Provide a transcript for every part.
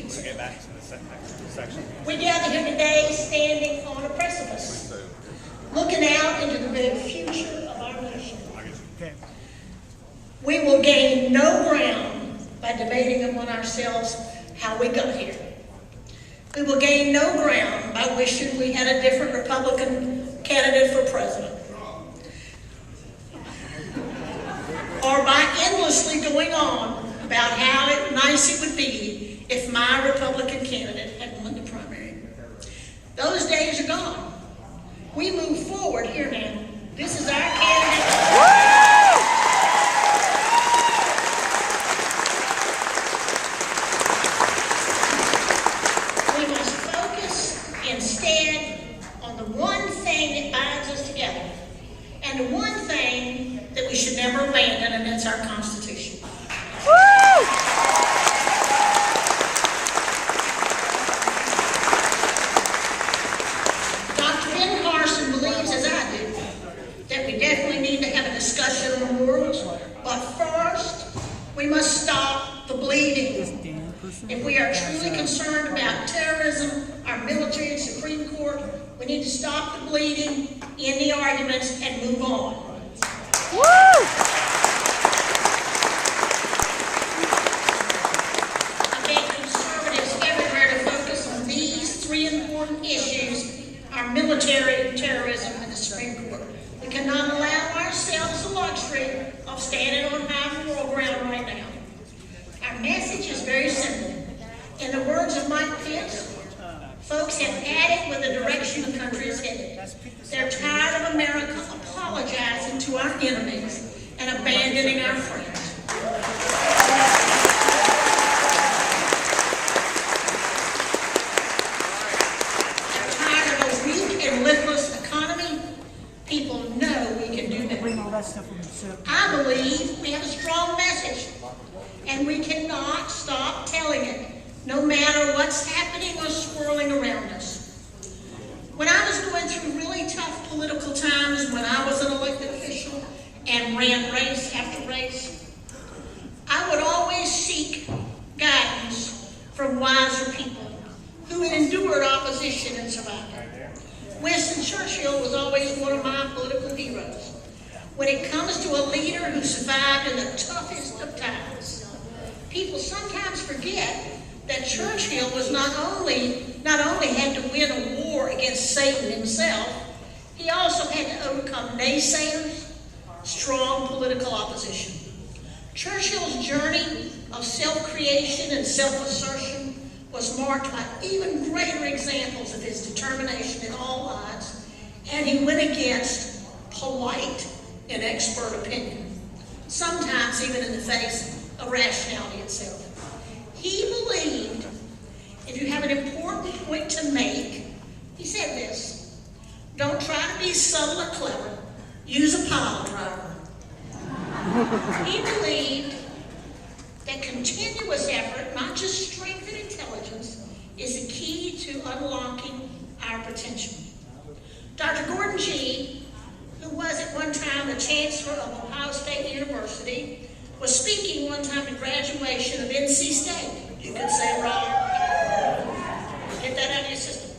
We'll get back to the next section. We gather here today standing on a precipice, looking out into the very future of our nation. We will gain no ground by debating among ourselves how we got here. We will gain no ground by wishing we had a different Republican candidate for president, or by endlessly going on about how nice it would be if my Republican candidate had won the primary. Those days are gone. We move forward here now. This is our candidate. We must focus instead on the one thing that binds us together, and the one thing that we should never abandon, and that's our Constitution. Dr. Ben Carson believes, as I do, that we definitely need to have a discussion on wars, but first, we must stop the bleeding. If we are truly concerned about terrorism, our military and Supreme Court, we need to stop the bleeding, end the arguments, and move on. I beg conservatives everywhere to focus on these three important issues: our military, terrorism, and the Supreme Court. We cannot allow ourselves the luxury of standing on high moral ground right now. Our message is very simple. In the words of Mike Pence, folks have had it with the direction the country is headed. They're tired of America apologizing to our enemies and abandoning our friends. They're tired of a weak and listless economy. People know we can do better. I believe we have a strong message, and we cannot stop telling it, no matter what's happening or swirling around us. When I was going through really tough political times, when I was an elected official and ran race after race, I would always seek guidance from wiser people who had endured opposition and survived it. Winston Churchill was always one of my political heroes. When it comes to a leader who survived in the toughest of times, people sometimes forget that Churchill was not only had to win a war against Satan himself, he also had to overcome naysayers, strong political opposition. Churchill's journey of self-creation and self-assertion was marked by even greater examples of his determination in all odds, and he went against polite and expert opinion, sometimes even in the face of rationality itself. He believed if you have an important point to make, he said this: don't try to be subtle or clever, use a pile driver. He believed that continuous effort, not just strength and intelligence, is the key to unlocking our potential. Dr. Gordon G., who was at one time the chancellor of Ohio State University, was speaking one time at graduation of NC State. You could say wrong. Get that out of your system.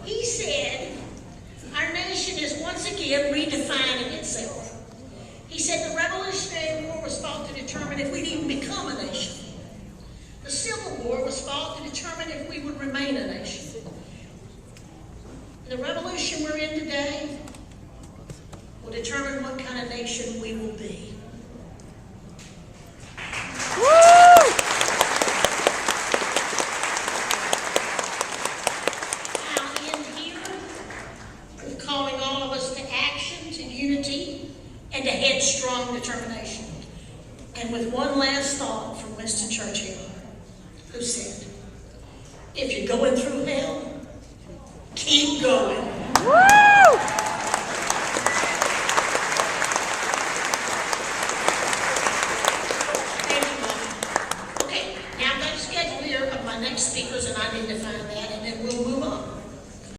He said, our nation is once again redefining itself. He said the Revolutionary War was fought to determine if we'd even become a nation. The Civil War was fought to determine if we would remain a nation. The revolution we're in today will determine what kind of nation we will be. I'll end here with calling all of us to action, to unity, and to headstrong determination. And with one last thought from Winston Churchill, who said, if you're going through hell, keep going.